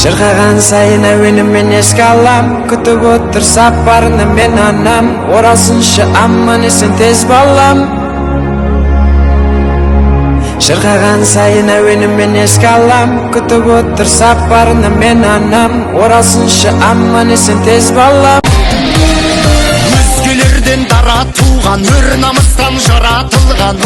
Шырқаған сайын әуенімен еске алам, күтіп отыр сапарына мен анам. Оралсыншы аман есен тез балам. Шырқаған сайын әуенімен еске алам, күтіп отыр сапарына мен анам. Оралсыншы аман есен тез балам. Өзгелерден дара туған, өр намыстан жаратылған.